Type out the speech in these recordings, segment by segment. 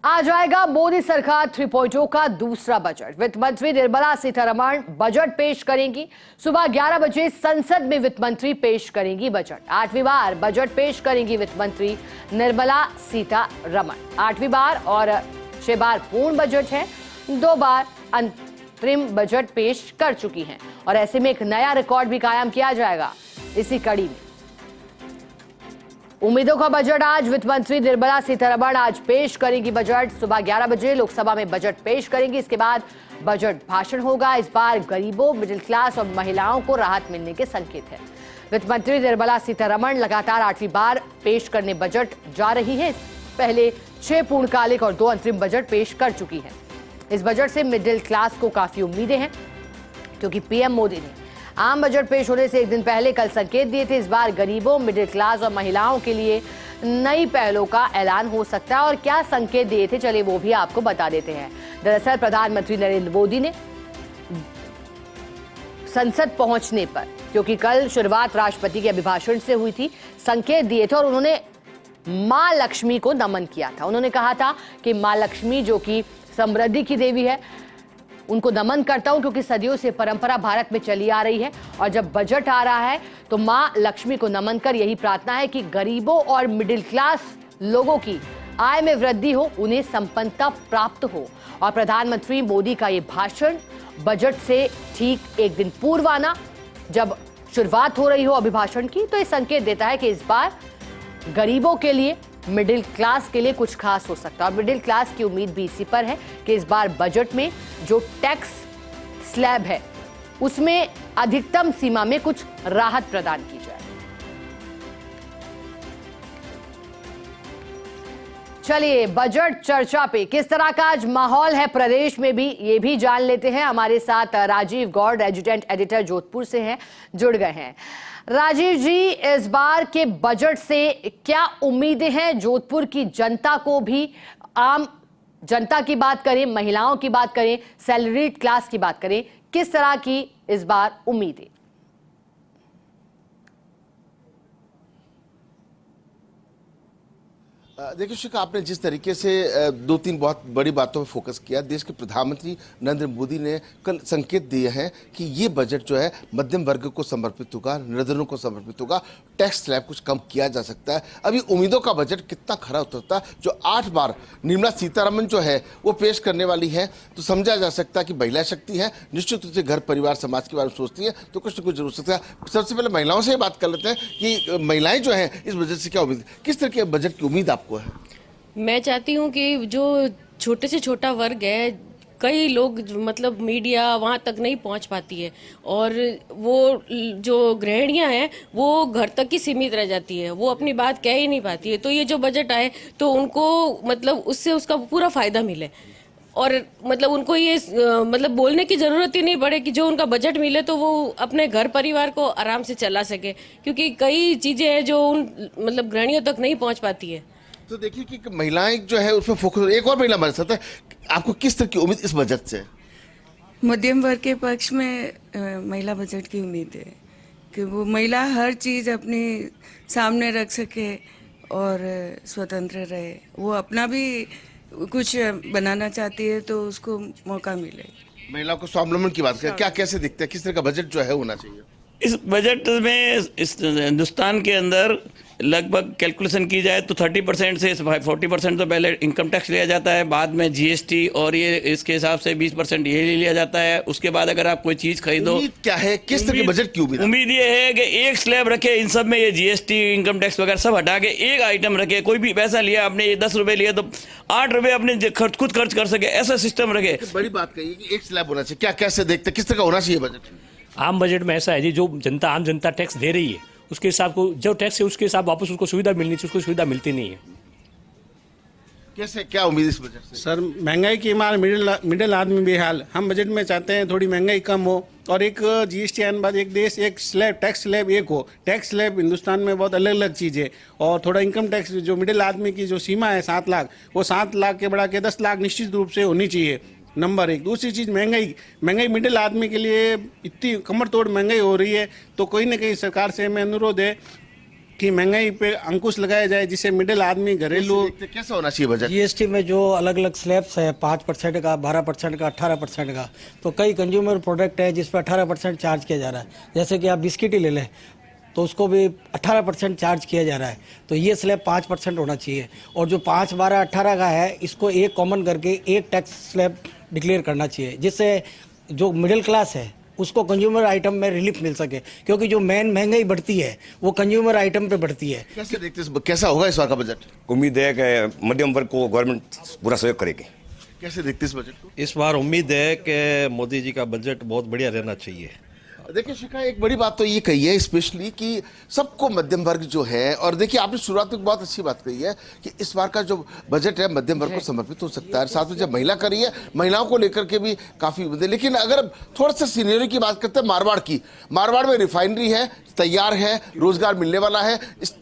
आ जाएगा मोदी सरकार 3.0 का दूसरा बजट। वित्त मंत्री निर्मला सीतारमण बजट पेश करेंगी। सुबह 11 बजे संसद में वित्त मंत्री पेश करेंगी बजट। 8वीं बार बजट पेश करेंगी वित्त मंत्री निर्मला सीतारमण। 8वीं बार और 6 बार पूर्ण बजट है, 2 बार अंतरिम बजट पेश कर चुकी हैं और ऐसे में एक नया रिकॉर्ड भी कायम किया जाएगा। इसी कड़ी में उम्मीदों का बजट आज वित्त मंत्री निर्मला सीतारमण आज पेश करेंगी बजट। सुबह 11 बजे लोकसभा में बजट पेश करेंगी। इसके बाद बजट भाषण होगा। इस बार गरीबों, मिडिल क्लास और महिलाओं को राहत मिलने के संकेत है। वित्त मंत्री निर्मला सीतारमण लगातार 8वीं बार पेश करने बजट जा रही है। पहले 6 पूर्णकालिक और 2 अंतरिम बजट पेश कर चुकी है। इस बजट से मिडिल क्लास को काफी उम्मीदें हैं क्योंकि पीएम मोदी ने आम बजट पेश होने से एक दिन पहले कल संकेत दिए थे। इस बार गरीबों, मिडिल क्लास और महिलाओं के लिए नई पहलों का ऐलान हो सकता है और क्या संकेत दिए थे, चलिए वो भी आपको बता देते हैं। दरअसल प्रधानमंत्री नरेंद्र मोदी ने संसद पहुंचने पर, क्योंकि कल शुरुआत राष्ट्रपति के अभिभाषण से हुई थी, संकेत दिए थे और उन्होंने मां लक्ष्मी को नमन किया था। उन्होंने कहा था कि मां लक्ष्मी जो कि समृद्धि की देवी है, उनको नमन करता हूं क्योंकि सदियों से परंपरा भारत में चली आ रही है और जब बजट आ रहा है तो मां लक्ष्मी को नमन कर यही प्रार्थना है कि गरीबों और मिडिल क्लास लोगों की आय में वृद्धि हो, उन्हें संपन्नता प्राप्त हो। और प्रधानमंत्री मोदी का ये भाषण बजट से ठीक एक दिन पूर्व आना, जब शुरुआत हो रही हो अभिभाषण की, तो ये संकेत देता है कि इस बार गरीबों के लिए, मिडिल क्लास के लिए कुछ खास हो सकता है। और मिडिल क्लास की उम्मीद भी इसी पर है कि इस बार बजट में जो टैक्स स्लैब है उसमें अधिकतम सीमा में कुछ राहत प्रदान की जाए। चलिए बजट चर्चा पे किस तरह का आज माहौल है प्रदेश में भी, ये भी जान लेते हैं। हमारे साथ राजीव गौड़, रेजिडेंट एडिटर जोधपुर से हैं, जुड़ गए हैं। राजीव जी, इस बार के बजट से क्या उम्मीदें हैं जोधपुर की जनता को भी? आम जनता की बात करें, महिलाओं की बात करें, सैलरीड क्लास की बात करें, किस तरह की इस बार उम्मीदें? देखिए शिखा, आपने जिस तरीके से 2-3 बहुत बड़ी बातों पर फोकस किया, देश के प्रधानमंत्री नरेंद्र मोदी ने कल संकेत दिए हैं कि ये बजट जो है मध्यम वर्ग को समर्पित होगा, निर्धनों को समर्पित होगा, टैक्स स्लैब कुछ कम किया जा सकता है। अभी उम्मीदों का बजट कितना खरा उतरता है, जो 8 बार निर्मला सीतारमण जो है वो पेश करने वाली है, तो समझा जा सकता है कि महिला शक्ति है, निश्चित रूप से घर परिवार समाज के बारे में सोचती है, तो कुछ न कुछ जरूर सकता है। सबसे पहले महिलाओं से बात कर लेते हैं कि महिलाएं जो हैं इस बजट से क्या उम्मीद, किस तरह के बजट की उम्मीद आपको है? मैं चाहती हूँ कि जो छोटे से छोटा वर्ग है, कई लोग मतलब मीडिया वहाँ तक नहीं पहुँच पाती है और वो जो गृहिणियाँ हैं वो घर तक ही सीमित रह जाती है, वो अपनी बात कह ही नहीं पाती है। तो ये जो बजट आए तो उनको मतलब उससे उसका पूरा फायदा मिले और मतलब उनको ये मतलब बोलने की जरूरत ही नहीं पड़े कि जो उनका बजट मिले तो वो अपने घर परिवार को आराम से चला सके, क्योंकि कई चीजें हैं जो उन मतलब गृहिणियों तक नहीं पहुँच पाती है। तो देखिए कि महिलाएं जो है उसमें फोकस, एक और महिला हमारे साथ है, आपको किस तरह की उम्मीद इस बजट से? मध्यम वर्ग के पक्ष में महिला बजट की उम्मीद है कि वो महिला हर चीज़ अपने सामने रख सके और स्वतंत्र रहे। वो अपना भी कुछ बनाना चाहती है तो उसको मौका मिले। महिलाओं को स्वावलंबन की बात करें, क्या कैसे दिखता है, किस तरह का बजट जो है होना चाहिए? इस बजट में इस हिंदुस्तान के अंदर लगभग कैलकुलेशन की जाए तो 30% से 40% तो पहले इनकम टैक्स लिया जाता है, बाद में जीएसटी और ये इसके हिसाब से 20% ये लिया जाता है। उसके बाद अगर आप कोई चीज़ खरीदो, उम्मीद क्या है, किस तरह के बजट की उम्मीद? उम्मीद ये है कि एक स्लैब रखे, इन सब में ये जीएसटी, इनकम टैक्स वगैरह सब हटा के एक आइटम रखे। कोई भी पैसा लिया आपने, ये 10 रुपये लिया तो 8 रुपये अपने खुद खर्च कर सके, ऐसा सिस्टम रखे। बड़ी बात कही कि एक स्लैब होना चाहिए, क्या कैसे देखते, किस तरह का होना चाहिए बजट? आम बजट में ऐसा है जी, जो जनता आम जनता टैक्स दे रही है उसके हिसाब को, जो टैक्स है उसके हिसाब वापस उसको सुविधा मिलनी चाहिए, उसको सुविधा मिलती नहीं है। कैसे क्या उम्मीद इस बजट से? सर, महंगाई की मार मिडिल आदमी बेहाल। हम बजट में चाहते हैं थोड़ी महंगाई कम हो और एक जीएसटी आने बाद एक देश एक स्लैब, टैक्स स्लैब एक हो। टैक्स स्लैब हिंदुस्तान में बहुत अलग अलग चीज़ है और थोड़ा इनकम टैक्स जो मिडिल आदमी की जो सीमा है 7 लाख, वो 7 लाख के बढ़ा के 10 लाख निश्चित रूप से होनी चाहिए, नंबर 1। दूसरी चीज़ महंगाई मिडिल आदमी के लिए इतनी कमर तोड़ महंगाई हो रही है, तो कोई ना कहीं सरकार से हमें अनुरोध है कि महंगाई पे अंकुश लगाया जाए, जिससे मिडिल आदमी, घरेलू। कैसा होना चाहिए बजट? जीएसटी में जो अलग अलग स्लैब्स है 5% का, 12% का, 18% का, तो कई कंज्यूमर प्रोडक्ट है जिस पर 18% चार्ज किया जा रहा है। जैसे कि आप बिस्किट ही ले लें तो उसको भी 18% चार्ज किया जा रहा है। तो ये स्लैब 5% होना चाहिए, और जो 5, 12, 18 का है इसको एक कॉमन करके एक टैक्स स्लैब डिक्लेयर करना चाहिए, जिससे जो मिडिल क्लास है उसको कंज्यूमर आइटम में रिलीफ मिल सके, क्योंकि जो मेन महंगाई बढ़ती है वो कंज्यूमर आइटम पे बढ़ती है। कैसे देखते हैं, कैसा होगा इस बार का बजट? उम्मीद है कि मध्यम वर्ग को गवर्नमेंट पूरा सहयोग करेगी। कैसे देखते हैं इस बजट को? इस बार उम्मीद है कि मोदी जी का बजट बहुत बढ़िया रहना चाहिए। देखिए शिखा, एक बड़ी बात तो ये कही है स्पेशली कि सबको मध्यम वर्ग जो है, और देखिए आपने शुरुआत में बहुत अच्छी बात कही है कि इस बार का जो बजट है मध्यम वर्ग को समर्पित हो सकता है। साथ में जब महिला कर रही है, महिलाओं को लेकर के भी काफी मुद्दे। लेकिन अगर थोड़ा सा सीनियरी की बात करते हैं मारवाड़ की, मारवाड़ में रिफाइनरी है, तैयार है, रोजगार मिलने वाला है।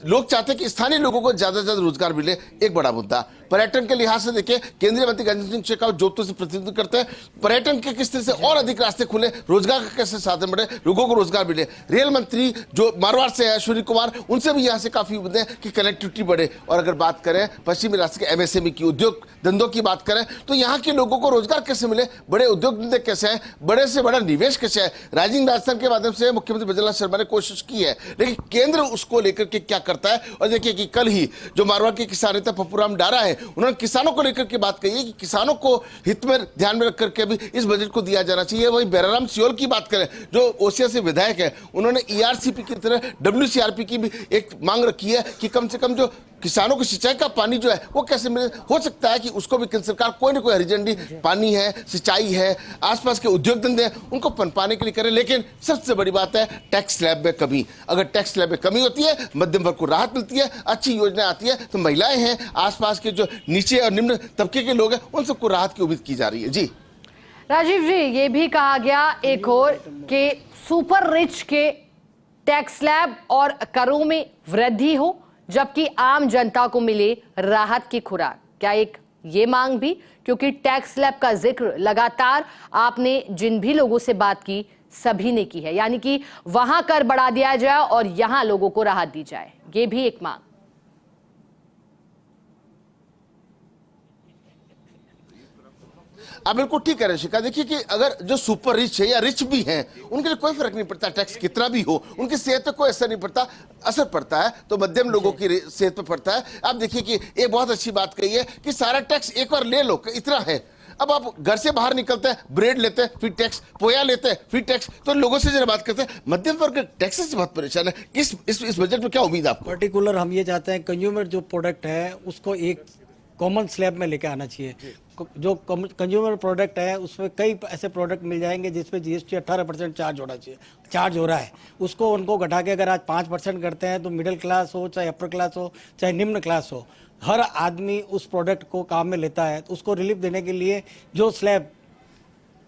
लोग चाहते हैं कि स्थानीय लोगों को ज्यादा से ज्यादा रोजगार मिले। एक बड़ा मुद्दा पर्यटन के लिहाज से देखिए, केंद्रीय मंत्री गजेंद्र सिंह शेखावत जोधपुर से प्रतिनिधित्व करते हैं। पर्यटन के किस तरह से और अधिक रास्ते खुले, रोजगार का कैसे साधन बढ़े, लोगों को रोजगार मिले। रेल मंत्री जो मारवाड़ से है अश्विनी कुमार, उनसे भी यहाँ से काफी उम्मीदें कि कनेक्टिविटी बढ़े। और अगर बात करें पश्चिमी राष्ट्र के एमएसएमई की, उद्योग धंधों की बात करें, तो यहाँ के लोगों को रोजगार कैसे मिले, बड़े उद्योग धंधे कैसे हैं, बड़े से बड़ा निवेश कैसे है। राइजिंग राजस्थान के माध्यम से मुख्यमंत्री बजरंग शर्मा ने कोशिश की है, लेकिन केंद्र उसको लेकर के क्या करता है। और देखिए कि कल ही जो मारवाड़ के किसान नेता पप्पूराम डारा है, उन्होंने किसानों को लेकर के बात कही है कि किसानों को हित में ध्यान में रखकर के भी इस बजट को दिया जाना चाहिए। वही बैराराम सियोल की बात करें जो ओसिया से विधायक है, उन्होंने ईआरसीपी की तरह डब्ल्यूसीआरपी की भी एक मांग रखी है कि कम से कम जो किसानों को सिंचाई का पानी जो है वो कैसे मिले। हो सकता है कि उसको भी केंद्र सरकार कोई ना कोई हरी झंडी, पानी है, सिंचाई है, आसपास के उद्योग धंधे हैं, उनको पनपाने के लिए करे। लेकिन सबसे बड़ी बात है टैक्स स्लैब में कमी। अगर टैक्स स्लैब में कमी होती है, मध्यम वर्ग को राहत मिलती है, अच्छी योजना आती है, तो महिलाएं हैं, आसपास के जो नीचे और निम्न तबके के लोग हैं, उन सबको राहत की उम्मीद की जा रही है। जी राजीव जी, ये भी कहा गया एक और कि सुपर रिच के टैक्स स्लैब और करों में वृद्धि हो, जबकि आम जनता को मिले राहत की खुराक। क्या एक ये मांग भी, क्योंकि टैक्स स्लैब का जिक्र लगातार आपने जिन भी लोगों से बात की सभी ने की है, यानी कि वहां कर बढ़ा दिया जाए और यहां लोगों को राहत दी जाए, ये भी एक मांग। आप बिल्कुल ठीक कह रहे हैं शिखा। देखिए कि अगर जो सुपर रिच है या रिच भी हैं, उनके लिए कोई फर्क नहीं पड़ता, टैक्स कितना भी हो, उनकी सेहत पे कोई असर नहीं पड़ता। असर पड़ता है तो मध्यम लोगों की सेहत पे पड़ता है। आप देखिए कि एक बहुत अच्छी बात कही है कि सारा टैक्स एक बार ले लो, इतना है। अब आप घर से बाहर निकलते हैं, ब्रेड लेते हैं फिर टैक्स, पोया लेते हैं फिर टैक्स, तो लोगों से जरा बात करते हैं, मध्यम वर्ग टैक्स से बहुत परेशान है। इस बजट में क्या उम्मीद है आपको? पर्टिकुलर हम ये चाहते हैं कंज्यूमर जो प्रोडक्ट है उसको एक कॉमन स्लैब में लेके आना चाहिए। जो कंज्यूमर प्रोडक्ट है उसमें कई ऐसे प्रोडक्ट मिल जाएंगे जिसपे जीएसटी 18% चार्ज होना चाहिए, चार्ज हो रहा है, उसको उनको घटा के अगर आज 5% करते हैं तो मिडिल क्लास हो, चाहे अपर क्लास हो, चाहे निम्न क्लास हो, हर आदमी उस प्रोडक्ट को काम में लेता है। तो उसको रिलीफ देने के लिए जो स्लैब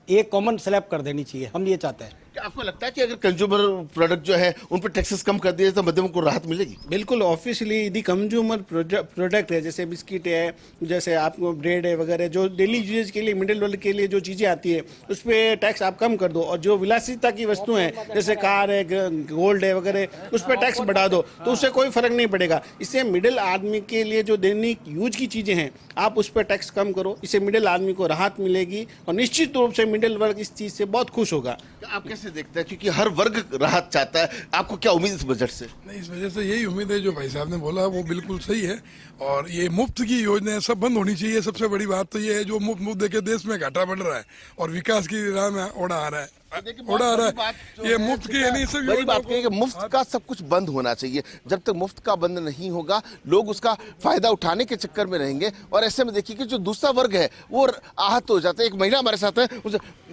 एक कॉमन स्लैब कर देनी चाहिए, हम ये चाहते हैं। क्या आपको लगता है कि अगर कंज्यूमर प्रोडक्ट जो है उन पर टैक्सेस कम कर दिए तो मध्यम को राहत मिलेगी? बिल्कुल, ऑफिशियली यदि कंज्यूमर प्रोडक्ट है, जैसे बिस्किट है, जैसे आपको ब्रेड है वगैरह, जो डेली यूजेज के लिए मिडिल वर्ग के लिए जो चीज़ें आती है उस पर टैक्स आप कम कर दो, और जो विलासिता की वस्तुएं हैं जैसे कार है, गोल्ड है वगैरह, उस पर टैक्स बढ़ा दो, तो उससे कोई फर्क नहीं पड़ेगा। इससे मिडिल आदमी के लिए जो दैनिक यूज की चीज़ें हैं आप उस पर टैक्स कम करो, इससे मिडिल आदमी को राहत मिलेगी और निश्चित रूप से मिडिल वर्ग इस चीज़ से बहुत खुश होगा। आप कैसे देखते हैं, क्योंकि हर वर्ग राहत चाहता है, आपको क्या उम्मीद इस बजट से? नहीं, इस वजह से यही उम्मीद है, जो भाई साहब ने बोला वो बिल्कुल सही है। और ये मुफ्त की योजनाएं सब बंद होनी चाहिए। सबसे बड़ी बात तो ये है जो मुफ्त देके देश में घाटा बढ़ रहा है और विकास की राह में ओढ़ा आ रहा है, ये मुफ्त की नहीं। सब बड़ी बात है कि मुफ्त का सब कुछ बंद होना चाहिए। जब तक मुफ्त का बंद नहीं होगा, लोग उसका फायदा उठाने के चक्कर में रहेंगे। और ऐसे में देखिए कि जो दूसरा वर्ग है वो आहत हो जाता है। एक महिला हमारे साथ है,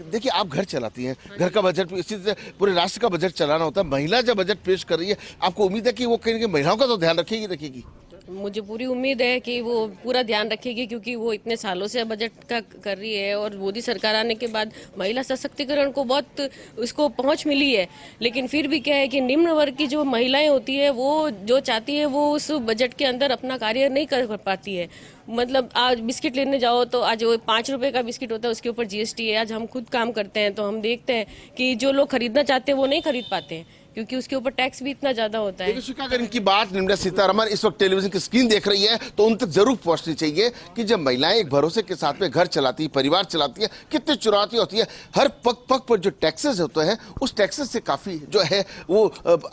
देखिए आप घर चलाती हैं, घर का बजट इसी तरह पूरे राष्ट्र का बजट चलाना होता है। महिला जब बजट पेश कर रही है, आपको उम्मीद है कि वो कहीं ना कहीं महिलाओं का तो ध्यान रखेगी? मुझे पूरी उम्मीद है कि वो पूरा ध्यान रखेगी, क्योंकि वो इतने सालों से बजट का कर रही है और मोदी सरकार आने के बाद महिला सशक्तिकरण को बहुत उसको पहुंच मिली है। लेकिन फिर भी क्या है कि निम्न वर्ग की जो महिलाएं होती है वो जो चाहती है वो उस बजट के अंदर अपना कार्य नहीं कर पाती है। मतलब आज बिस्किट लेने जाओ तो आज वो 5 रुपए का बिस्किट होता है, उसके ऊपर जीएसटी है। आज हम खुद काम करते हैं तो हम देखते हैं कि जो लोग खरीदना चाहते हैं वो नहीं खरीद पाते हैं, क्योंकि उसके ऊपर टैक्स भी इतना ज्यादा होता है। देखिए शिखा, अगर इनकी बात निर्मला सीतारमण इस वक्त टेलीविजन की स्क्रीन देख रही है तो उन तक जरूर पहुंचनी चाहिए कि जब महिलाएं एक भरोसे के साथ में घर चलाती है, परिवार चलाती है, कितनी चुनौती होती है। हर पग पग पर जो टैक्सेस होते हैं उस टैक्सेस से काफी जो है वो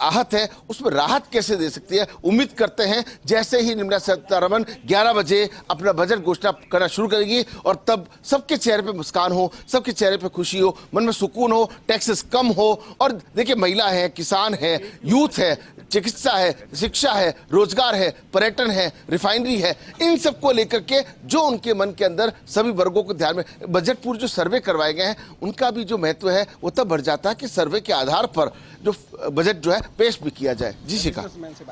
आहत है, उसमें राहत कैसे दे सकती है। उम्मीद करते हैं जैसे ही निर्मला सीतारमण 11 बजे अपना बजट घोषणा करना शुरू करेगी और तब सबके चेहरे पे मुस्कान हो, सबके चेहरे पे खुशी हो, मन में सुकून हो, टैक्सेस कम हो। और देखिए महिला है, किसान है, यूथ है, चिकित्सा है, शिक्षा है, रोजगार है, पर्यटन है, रिफाइनरी है, इन सबको लेकर के जो उनके मन के अंदर सभी वर्गों को ध्यान में बजट पूर्व जो सर्वे करवाए गए हैं उनका भी जो महत्व है वो तब बढ़ जाता है कि सर्वे के आधार पर जो बजट जो है पेश भी किया जाए। जी शिखा।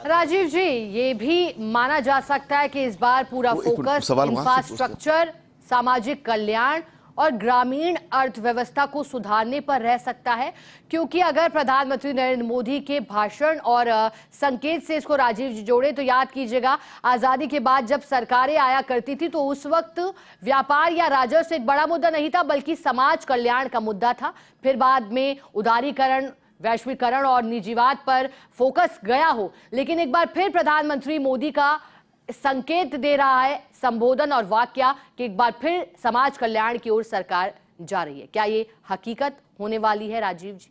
राजीव जी, ये भी माना जा सकता है कि इस बार पूरा फोकस इंफ्रास्ट्रक्चर, सामाजिक कल्याण और ग्रामीण अर्थव्यवस्था को सुधारने पर रह सकता है, क्योंकि अगर प्रधानमंत्री नरेंद्र मोदी के भाषण और संकेत से इसको राजीव जी जोड़े तो याद कीजिएगा आजादी के बाद जब सरकारें आया करती थी तो उस वक्त व्यापार या राजस्व एक बड़ा मुद्दा नहीं था बल्कि समाज कल्याण का मुद्दा था। फिर बाद में उदारीकरण, वैश्वीकरण और निजीवाद पर फोकस गया हो, लेकिन एक बार फिर प्रधानमंत्री मोदी का संकेत दे रहा है संबोधन और वाक्य कि एक बार फिर समाज कल्याण की ओर सरकार जा रही है। क्या ये हकीकत होने वाली है राजीव जी?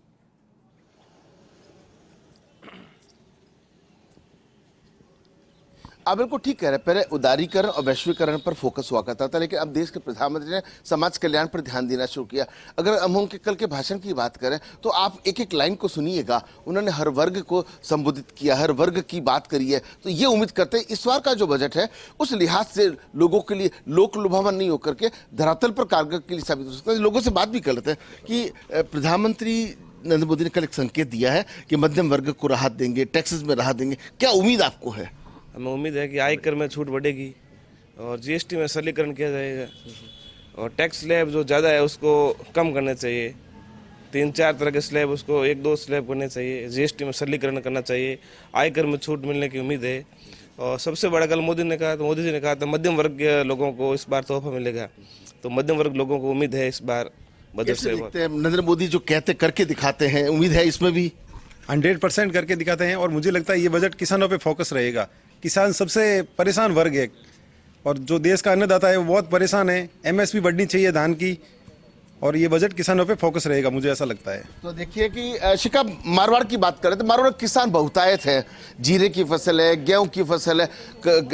आप बिल्कुल ठीक कह रहे हैं। पहले उदारीकरण और वैश्वीकरण पर फोकस हुआ करता था, लेकिन अब देश के प्रधानमंत्री ने समाज कल्याण पर ध्यान देना शुरू किया। अगर हम उनके कल के भाषण की बात करें तो आप एक एक लाइन को सुनिएगा, उन्होंने हर वर्ग को संबोधित किया, हर वर्ग की बात करी है। तो ये उम्मीद करते हैं इस बार का जो बजट है उस लिहाज से लोगों के लिए लोक लुभावन नहीं होकर के धरातल पर कारगर के लिए साबित हो सकता है। लोगों से बात भी कर लेते हैं कि प्रधानमंत्री नरेंद्र मोदी ने कल एक संकेत दिया है कि मध्यम वर्ग को राहत देंगे, टैक्सेस में राहत देंगे। क्या उम्मीद आपको है? हमें उम्मीद है कि आयकर में छूट बढ़ेगी और जीएसटी में सरलीकरण किया जाएगा और टैक्स स्लैब जो ज़्यादा है उसको कम करना चाहिए। 3-4 तरह के स्लैब उसको 1-2 स्लैब करने चाहिए। जीएसटी में सरलीकरण करना चाहिए। आयकर में छूट मिलने की उम्मीद है। और सबसे बड़ा कल मोदी जी ने कहा था मध्यम वर्ग के लोगों को इस बार तोहफा मिलेगा। तो मध्यम वर्ग लोगों को उम्मीद है इस बार बजट से। नरेंद्र मोदी जो कहते करके दिखाते हैं, उम्मीद है इसमें भी 100% करके दिखाते हैं। और मुझे लगता है ये बजट किसानों पे फोकस रहेगा। किसान सबसे परेशान वर्ग है और जो देश का अन्नदाता है वो बहुत परेशान है। एमएसपी बढ़नी चाहिए धान की और ये बजट किसानों पे फोकस रहेगा, मुझे ऐसा लगता है। तो देखिए कि शिखा, मारवाड़ की बात करें तो मारवाड़ किसान बहुतायत है। जीरे की फसल है, गेहूं की फसल है,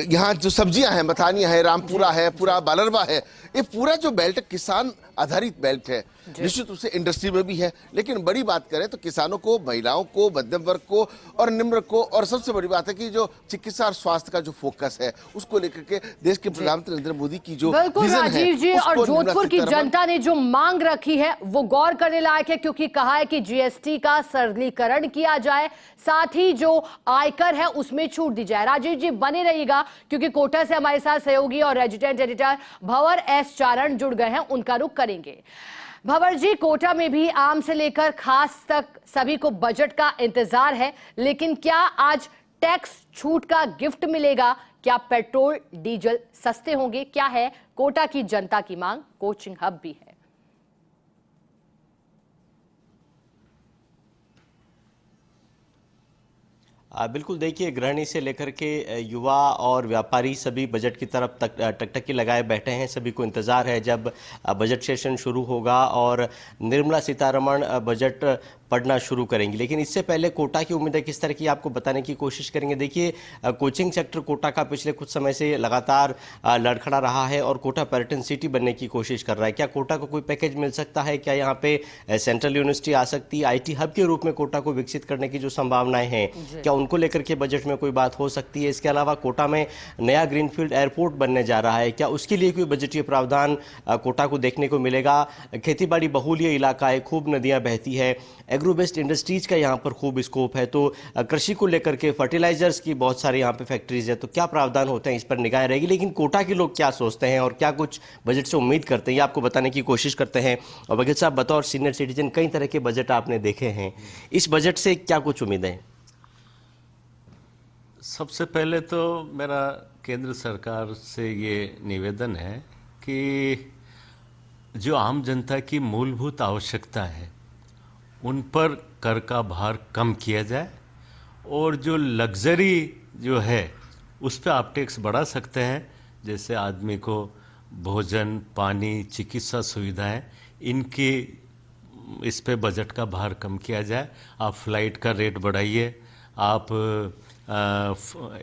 यहाँ जो सब्जियां हैं, मथानिया है, रामपुरा है, पूरा बालरवा है, ये पूरा जो बेल्ट है किसान आधारित बेल्ट है। निश्चित रूप से इंडस्ट्री में भी है, लेकिन बड़ी बात करें तो किसानों को, महिलाओं को, मध्यम वर्ग को और निम्न को, और सबसे बड़ी बात है कि जो चिकित्सा और स्वास्थ्य का जो फोकस है उसको लेकर के देश के प्रधानमंत्री नरेंद्र मोदी की जो बिल्कुल राजीव जी, और जोधपुर की जनता ने जो मांग रखी है वो गौर करने लायक है, क्योंकि कहा है कि जीएसटी का सरलीकरण किया जाए, साथ ही जो आयकर है उसमें छूट दी जाए। राजीव जी बने रहिएगा, क्योंकि कोटा से हमारे साथ सहयोगी और रेजिडेंट एडिटर भंवर एस चारण जुड़ गए हैं, उनका रुख करेंगे। भंवर जी, कोटा में भी आम से लेकर खास तक सभी को बजट का इंतजार है, लेकिन क्या आज टैक्स छूट का गिफ्ट मिलेगा? क्या पेट्रोल डीजल सस्ते होंगे? क्या है कोटा की जनता की मांग? कोचिंग हब भी है। बिल्कुल, देखिए गृहिणी से लेकर के युवा और व्यापारी सभी बजट की तरफ टकटकी लगाए बैठे हैं। सभी को इंतज़ार है जब बजट सेशन शुरू होगा और निर्मला सीतारमण बजट पढ़ना शुरू करेंगी। लेकिन इससे पहले कोटा की उम्मीद है किस तरह की आपको बताने की कोशिश करेंगे। देखिए, कोचिंग सेक्टर कोटा का पिछले कुछ समय से लगातार लड़खड़ा रहा है और कोटा पर्यटन सिटी बनने की कोशिश कर रहा है। क्या कोटा को कोई पैकेज मिल सकता है? क्या यहाँ पे सेंट्रल यूनिवर्सिटी आ सकती है? आईटी हब के रूप में कोटा को विकसित करने की जो संभावनाएं हैं, क्या उनको लेकर के बजट में कोई बात हो सकती है? इसके अलावा कोटा में नया ग्रीनफील्ड एयरपोर्ट बनने जा रहा है, क्या उसके लिए कोई बजटीय प्रावधान कोटा को देखने को मिलेगा? खेतीबाड़ी बहुल ये इलाका है, खूब नदियाँ बहती है, एग्रो बेस्ड इंडस्ट्रीज का यहाँ पर खूब स्कोप है, तो कृषि को लेकर के फर्टिलाइजर्स की बहुत सारी यहाँ पे फैक्ट्रीज है, तो क्या प्रावधान होते हैं इस पर निगाह रहेगी। लेकिन कोटा के लोग क्या सोचते हैं और क्या कुछ बजट से उम्मीद करते हैं, ये आपको बताने की कोशिश करते हैं। और बघेल साहब, बतौर सीनियर सिटीजन कई तरह के बजट आपने देखे हैं, इस बजट से क्या कुछ उम्मीदें? सबसे पहले तो मेरा केंद्र सरकार से ये निवेदन है कि जो आम जनता की मूलभूत आवश्यकता है उन पर कर का भार कम किया जाए, और जो लग्जरी जो है उस पर आप टैक्स बढ़ा सकते हैं। जैसे आदमी को भोजन, पानी, चिकित्सा सुविधाएं, इनकी इस पे बजट का भार कम किया जाए। आप फ्लाइट का रेट बढ़ाइए, आप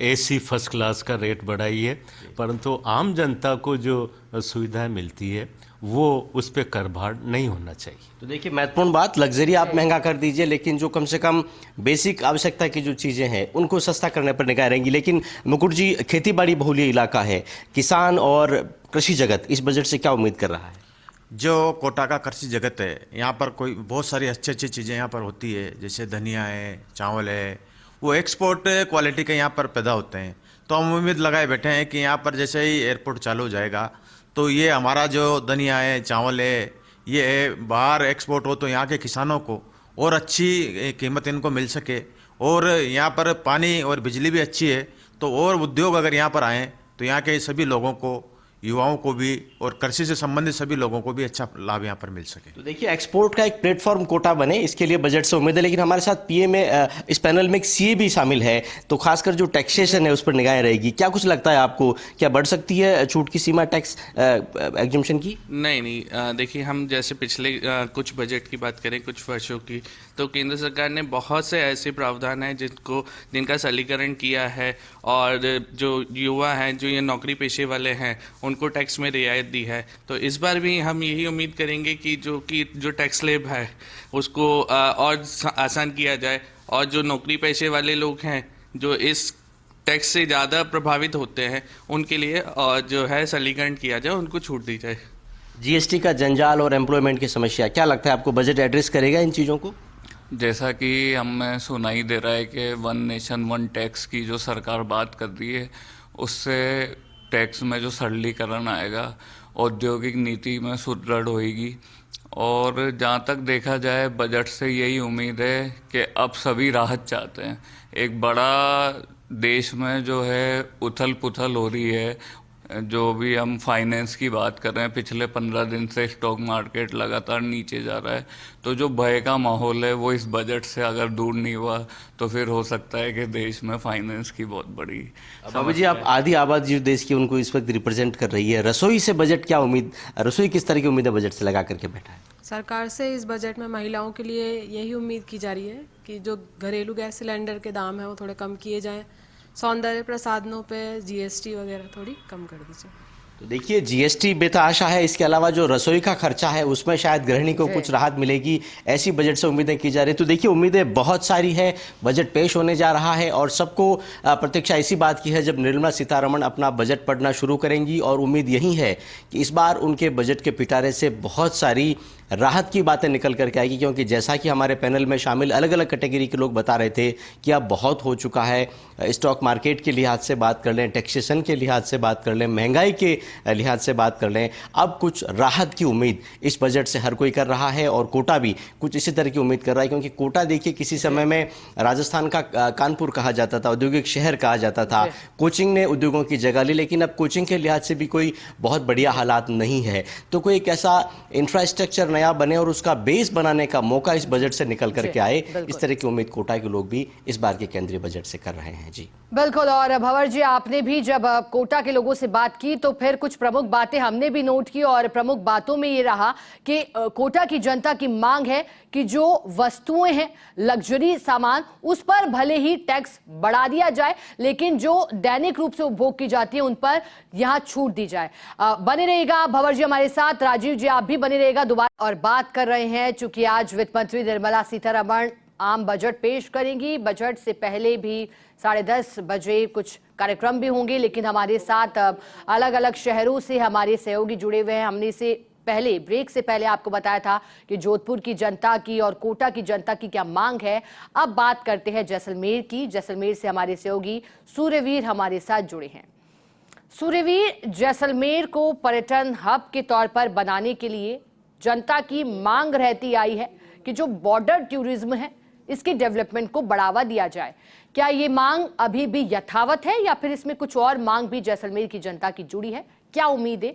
एसी फर्स्ट क्लास का रेट बढ़ाइए, परंतु आम जनता को जो सुविधाएं मिलती है वो उस पर कर भार नहीं होना चाहिए। तो देखिए, महत्वपूर्ण बात, लग्जरी आप महंगा कर दीजिए, लेकिन जो कम से कम बेसिक आवश्यकता की जो चीज़ें हैं उनको सस्ता करने पर निगाह रहेंगी। लेकिन मुकुट जी, खेती बाड़ी बहुल्य इलाका है, किसान और कृषि जगत इस बजट से क्या उम्मीद कर रहा है? जो कोटा का कृषि जगत है, यहाँ पर कोई बहुत सारी अच्छी अच्छी चीज़ें यहाँ पर होती है, जैसे धनिया है, चावल है, वो एक्सपोर्ट क्वालिटी के यहाँ पर पैदा होते हैं। तो हम उम्मीद लगाए बैठे हैं कि यहाँ पर जैसे ही एयरपोर्ट चालू हो जाएगा तो ये हमारा जो धनिया है, चावल है, ये बाहर एक्सपोर्ट हो तो यहाँ के किसानों को और अच्छी कीमत इनको मिल सके। और यहाँ पर पानी और बिजली भी अच्छी है, तो और उद्योग अगर यहाँ पर आएँ तो यहाँ के सभी लोगों को, युवाओं को भी और कृषि से संबंधित सभी लोगों को भी अच्छा लाभ यहाँ पर मिल सके। तो देखिए, एक्सपोर्ट का एक प्लेटफॉर्म कोटा बने, इसके लिए बजट से उम्मीद है। लेकिन हमारे साथ पीए में इस पैनल में एक सीए भी शामिल है, तो खासकर जो टैक्सेशन है उस पर निगाहें रहेगी। क्या कुछ लगता है आपको, क्या बढ़ सकती है छूट की सीमा टैक्स एग्जम्पशन की? नहीं, देखिए, हम जैसे पिछले कुछ बजट की बात करें कुछ वर्षों की, तो केंद्र सरकार ने बहुत से ऐसे प्रावधान हैं जिनका सरलीकरण किया है, और जो युवा हैं, जो ये नौकरी पेशे वाले हैं, उनको टैक्स में रियायत दी है। तो इस बार भी हम यही उम्मीद करेंगे कि जो टैक्स स्लैब है उसको और आसान किया जाए, और जो नौकरी पेशे वाले लोग हैं जो इस टैक्स से ज़्यादा प्रभावित होते हैं उनके लिए और जो है सरलीकरण किया जाए, उनको छूट दी जाए। जीएसटी का जंजाल और एम्प्लॉयमेंट की समस्या, क्या लगता है आपको बजट एड्रेस करेगा इन चीज़ों को? जैसा कि हमें सुनाई दे रहा है कि वन नेशन वन टैक्स की जो सरकार बात कर रही है, उससे टैक्स में जो सरलीकरण आएगा, औद्योगिक नीति में सुदृढ़ होएगी। और जहाँ तक देखा जाए, बजट से यही उम्मीद है कि अब सभी राहत चाहते हैं। एक बड़ा देश में जो है उथल पुथल हो रही है, जो भी हम फाइनेंस की बात कर रहे हैं, पिछले 15 दिन से स्टॉक मार्केट लगातार नीचे जा रहा है, तो जो भय का माहौल है वो इस बजट से अगर दूर नहीं हुआ तो फिर हो सकता है कि देश में फाइनेंस की बहुत बड़ी। बाबू जी, आप आधी आबादी जो देश की उनको इस वक्त रिप्रेजेंट कर रही है, रसोई से बजट क्या उम्मीद, रसोई किस तरह की उम्मीद है बजट से लगा करके बैठा है? सरकार से इस बजट में महिलाओं के लिए यही उम्मीद की जा रही है कि जो घरेलू गैस सिलेंडर के दाम है वो थोड़े कम किए जाएँ, सौंदर्य प्रसाधनों पे जीएसटी वगैरह थोड़ी कम कर दीजिए। तो देखिए, जीएसटी बेतहाशा है, इसके अलावा जो रसोई का खर्चा है उसमें शायद गृहिणी को कुछ राहत मिलेगी, ऐसी बजट से उम्मीदें की जा रही है। तो देखिए, उम्मीदें बहुत सारी है, बजट पेश होने जा रहा है और सबको प्रतीक्षा इसी बात की है जब निर्मला सीतारमण अपना बजट पढ़ना शुरू करेंगी। और उम्मीद यही है कि इस बार उनके बजट के पिटारे से बहुत सारी राहत की बातें निकल करके आएगी, क्योंकि जैसा कि हमारे पैनल में शामिल अलग अलग कैटेगरी के लोग बता रहे थे कि अब बहुत हो चुका है, स्टॉक मार्केट के लिहाज से बात कर लें, टैक्सेशन के लिहाज से बात कर लें, महंगाई के लिहाज से बात कर लें, अब कुछ राहत की उम्मीद इस बजट से हर कोई कर रहा है। और कोटा भी कुछ इसी तरह की उम्मीद कर रहा है, क्योंकि कोटा देखिए, किसी समय में राजस्थान का कानपुर कहा जाता था, औद्योगिक शहर कहा जाता था, कोचिंग ने उद्योगों की जगह ली, लेकिन अब कोचिंग के लिहाज से भी कोई बहुत बढ़िया हालात नहीं है। तो कोई एक ऐसा इंफ्रास्ट्रक्चर नया बने और उसका बेस बनाने का मौका इस बजट से निकल करके आए, इस तरह की उम्मीद कोटा के लोग भी इस बार के केंद्रीय बजट से कर रहे हैं। जी बिल्कुल। और भंवर जी, आपने भी जब कोटा के लोगों से बात की तो फिर कुछ प्रमुख बातें हमने भी नोट की, और प्रमुख बातों में ये रहा कि कोटा की जनता की मांग है कि जो वस्तुएं हैं, लग्जरी सामान, उस पर भले ही टैक्स बढ़ा दिया जाए, लेकिन जो दैनिक रूप से उपभोग की जाती है उन पर यहां छूट दी जाए। बने रहेगा भंवर जी हमारे साथ, राजीव जी आप भी बने रहेगा दोबारा। और बात कर रहे हैं, चूंकि आज वित्त मंत्री निर्मला सीतारमण आम बजट पेश करेंगी, बजट से पहले भी 10:30 बजे कुछ कार्यक्रम भी होंगे, लेकिन हमारे साथ अलग अलग शहरों से हमारे सहयोगी जुड़े हुए हैं। हमने से पहले ब्रेक से पहले आपको बताया था कि जोधपुर की जनता की और कोटा की जनता की क्या मांग है। अब बात करते हैं जैसलमेर की। जैसलमेर से हमारे सहयोगी सूर्यवीर हमारे साथ जुड़े हैं। सूर्यवीर, जैसलमेर को पर्यटन हब के तौर पर बनाने के लिए जनता की मांग रहती आई है कि जो बॉर्डर टूरिज्म है इसके डेवलपमेंट को बढ़ावा दिया जाए। क्या ये मांग अभी भी यथावत है या फिर इसमें कुछ और मांग भी जैसलमेर की जनता की जुड़ी है? क्या उम्मीद है?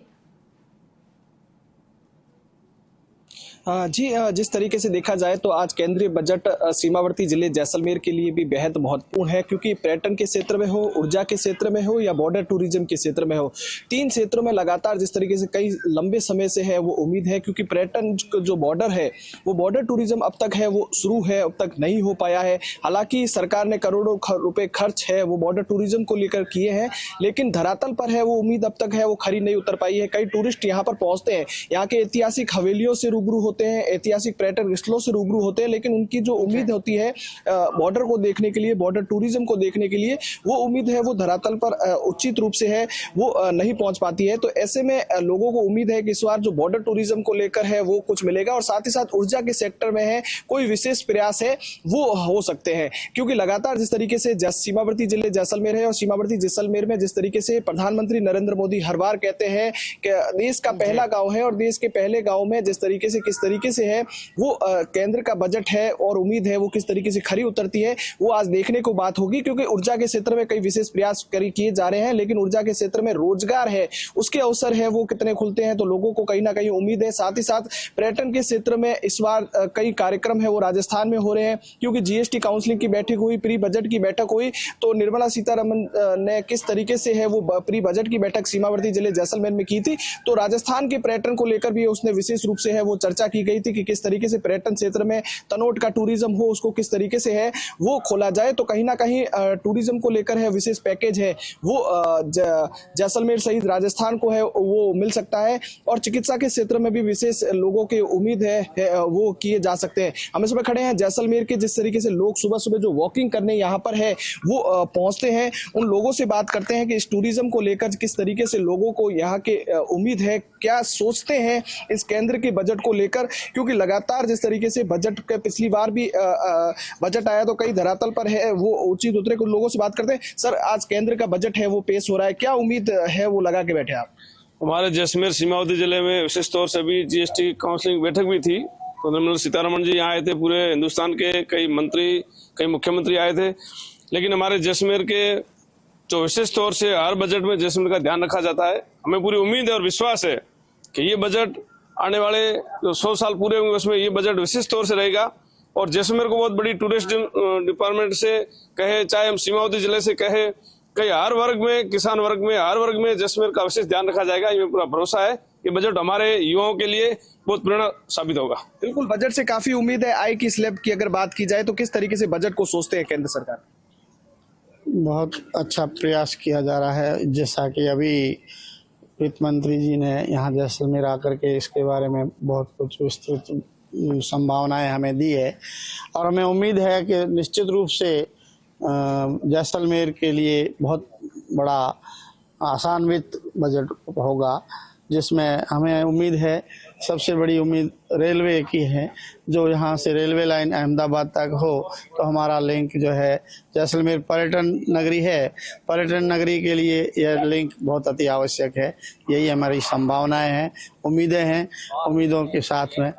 जी, जिस तरीके से देखा जाए तो आज केंद्रीय बजट सीमावर्ती जिले जैसलमेर के लिए भी बेहद महत्वपूर्ण है, क्योंकि पर्यटन के क्षेत्र में हो, ऊर्जा के क्षेत्र में हो या बॉर्डर टूरिज्म के क्षेत्र में हो, 3 क्षेत्रों में लगातार जिस तरीके से कई लंबे समय से है वो उम्मीद है, क्योंकि पर्यटन जो बॉर्डर है वो बॉर्डर टूरिज्म अब तक है वो शुरू है, अब तक नहीं हो पाया है। हालांकि सरकार ने करोड़ों रुपए खर्च है वो बॉर्डर टूरिज्म को लेकर किए हैं, लेकिन धरातल पर है वो उम्मीद अब तक है वो खरी नहीं उतर पाई है। कई टूरिस्ट यहाँ पर पहुंचते हैं, यहाँ के ऐतिहासिक हवेलियों से रूबरू होते हैं, ऐतिहासिक पर्यटन स्थलों से रूबरू होते हैं, लेकिन उनकी जो उम्मीद होती है बॉर्डर को देखने के लिए, बॉर्डर टूरिज्म को देखने के लिए, वो उम्मीद है वो धरातल पर उचित रूप से है वो नहीं पहुंच पाती है। तो ऐसे में लोगों को उम्मीद है कि इस बार जो बॉर्डर टूरिज्म को लेकर है वो कुछ मिलेगा, और साथ ही साथ ऊर्जा के सेक्टर में है कोई विशेष प्रयास है वो हो सकते हैं, क्योंकि लगातार जिस तरीके से सीमावर्ती जिले जैसलमेर है और सीमावर्ती जैसलमेर में जिस तरीके से प्रधानमंत्री नरेंद्र मोदी हर बार कहते हैं कि देश का पहला गांव है, और देश के पहले गांव में जिस तरीके से किस तरीके से है वो केंद्र का बजट है और उम्मीद है वो किस तरीके से खरी उतरती है वो आज देखने को बात होगी। क्योंकि ऊर्जा के क्षेत्र में कई विशेष प्रयास किए जा रहे हैं, लेकिन ऊर्जा के क्षेत्र में रोजगार है उसके अवसर है वो कितने खुलते हैं, तो लोगों को कहीं ना कहीं उम्मीद है। साथ ही साथ पर्यटन के क्षेत्र में इस बार कई कार्यक्रम है वो राजस्थान में हो रहे हैं, क्योंकि जीएसटी काउंसिलिंग की बैठक हुई, प्री बजट की बैठक हुई, तो निर्मला सीतारमन ने किस तरीके से है वो प्री बजट की बैठक सीमावर्ती जिले जैसलमेर में की थी, तो राजस्थान के पर्यटन को लेकर भी उसने विशेष रूप से है वो चर्चा की गई थी कि किस तरीके से पर्यटन क्षेत्र में तनोट का टूरिज्म हो उसको किस तरीके से है वो खोला जाए। तो कहीं ना कहीं टूरिज्म को लेकर है विशेष पैकेज है वो जैसलमेर सहित राजस्थान को है वो मिल सकता है, और चिकित्सा के क्षेत्र में भी विशेष लोगों की उम्मीद है वो किए जा सकते हैं। हम इस पर खड़े हैं जैसलमेर के, जिस तरीके से लोग सुबह सुबह जो वॉकिंग करने यहाँ पर है वो पहुंचते हैं, उन लोगों से बात करते हैं कि इस टूरिज्म को लेकर किस तरीके से लोगों को यहाँ के उम्मीद है, क्या सोचते हैं इस केंद्र के बजट को लेकर, क्योंकि लगातार जिस तरीके से बजट के पिछली बार भी बजट आया तो कई धरातल पर है वो उचित उतरे। कुछ लोगों से बात करते हैं। सर, आज केंद्र का बजट है वो पेश हो रहा है, क्या उम्मीद है वो लगा के बैठे आप? हमारे जैसलमेर सीमावर्ती जिले में विशेष तौर से भी जीएसटी काउंसिलिंग बैठक भी थी, तो निर्मला सीतारमण जी यहाँ आए थे, पूरे हिंदुस्तान के कई मंत्री कई मुख्यमंत्री आए थे, लेकिन हमारे जैसलमेर के जो विशेष तौर से हर बजट में जैसलमेर का ध्यान रखा जाता है। हमें पूरी उम्मीद है और विश्वास है कि ये बजट आने वाले जो 100 साल पूरे होंगे उसमें ये बजट विशेष तौर से रहेगा, और जैसलमेर को बहुत बड़ी टूरिस्ट डिपार्टमेंट से कहे, चाहे हम सीमावर्ती जिले से कहे, कई हर वर्ग में, किसान वर्ग में, हर वर्ग में जैसलमेर का विशेष ध्यान रखा जाएगा। ये पूरा भरोसा है कि बजट हमारे युवाओं के लिए बहुत प्रेरणा साबित होगा। बिल्कुल, बजट से काफी उम्मीद है। आय की स्लैब की अगर बात की जाए तो किस तरीके से बजट को सोचते हैं केंद्र सरकार? बहुत अच्छा प्रयास किया जा रहा है, जैसा कि अभी वित्त मंत्री जी ने यहाँ जैसलमेर आकर के इसके बारे में बहुत कुछ विस्तृत संभावनाएं हमें दी है, और हमें उम्मीद है कि निश्चित रूप से जैसलमेर के लिए बहुत बड़ा आसान्वित बजट होगा, जिसमें हमें उम्मीद है, सबसे बड़ी उम्मीद रेलवे की है। जो यहाँ से रेलवे लाइन अहमदाबाद तक हो तो हमारा लिंक जो है, जैसलमेर पर्यटन नगरी है, पर्यटन नगरी के लिए यह लिंक बहुत अति आवश्यक है। यही हमारी संभावनाएं हैं, उम्मीदें हैं। उम्मीदों के साथ में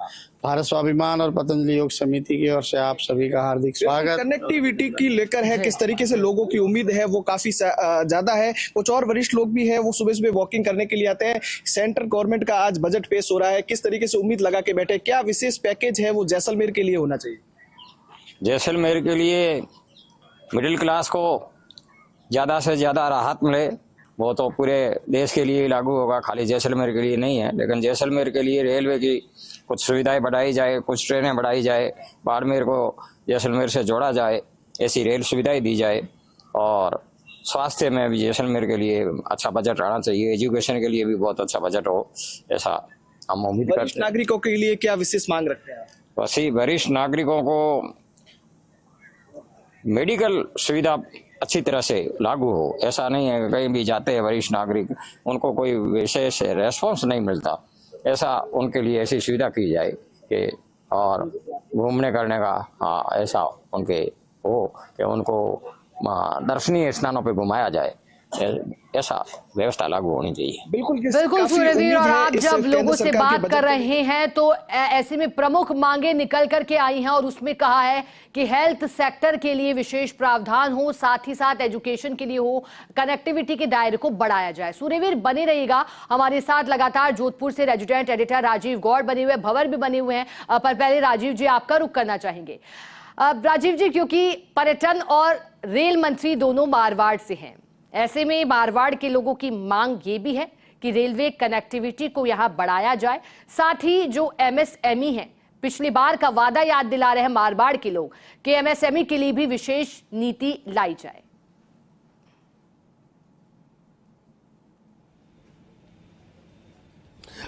भारत स्वाभिमान और पतंजलि योग समिति की ओर से आप सभी का हार्दिक स्वागत। कनेक्टिविटी की लेकर है किस तरीके से लोगों की उम्मीद है वो काफी ज्यादा है। कुछ और वरिष्ठ लोग भी है वो सुबह सुबह वॉकिंग करने के लिए आते हैं। सेंट्रल गवर्नमेंट का आज बजट पेश हो रहा है, किस तरीके से उम्मीद लगा के बैठे, क्या विशेष पैकेज है वो जैसलमेर के लिए होना चाहिए? जैसलमेर के लिए मिडिल क्लास को ज़्यादा से ज़्यादा राहत मिले, वो तो पूरे देश के लिए लागू होगा, खाली जैसलमेर के लिए नहीं है। लेकिन जैसलमेर के लिए रेलवे की कुछ सुविधाएं बढ़ाई जाए, कुछ ट्रेनें बढ़ाई जाए, बाड़मेर को जैसलमेर से जोड़ा जाए, ऐसी रेल सुविधाएं दी जाए, और स्वास्थ्य में भी जैसलमेर के लिए अच्छा बजट आना चाहिए, एजुकेशन के लिए भी बहुत अच्छा बजट हो, ऐसा हम उम्मीद करते हैं। वरिष्ठ नागरिकों के लिए क्या विशेष मांग रखते हैं? वरिष्ठ नागरिकों को मेडिकल सुविधा अच्छी तरह से लागू हो। ऐसा नहीं है कहीं भी जाते हैं वरिष्ठ नागरिक, उनको कोई विशेष रेस्पॉन्स नहीं मिलता, ऐसा उनके लिए ऐसी सुविधा की जाए कि, और घूमने करने का ऐसा उनके हो कि उनको दर्शनीय स्थानों पे घुमाया जाए। ऐसा व्यवस्था लागू होनी चाहिए। बिल्कुल सूर्यवीर, और आप जब लोगों से बात कर रहे हैं तो ऐसे में प्रमुख मांगे निकल करके आई हैं और उसमें कहा है कि हेल्थ सेक्टर के लिए विशेष प्रावधान हो, साथ ही साथ एजुकेशन के लिए हो, कनेक्टिविटी के दायरे को बढ़ाया जाए। सूर्यवीर बने रहिएगा हमारे साथ। लगातार जोधपुर से रेजिडेंट एडिटर राजीव गौड़ बने हुए, भंवर भी बने हुए हैं, पर पहले राजीव जी आपका रुख करना चाहेंगे। राजीव जी, क्योंकि पर्यटन और रेल मंत्री दोनों मारवाड़ से हैं, ऐसे में मारवाड़ के लोगों की मांग ये भी है कि रेलवे कनेक्टिविटी को यहां बढ़ाया जाए, साथ ही जो एमएसएमई है, पिछली बार का वादा याद दिला रहे हैं मारवाड़ के लोग कि एमएसएमई के लिए भी विशेष नीति लाई जाए।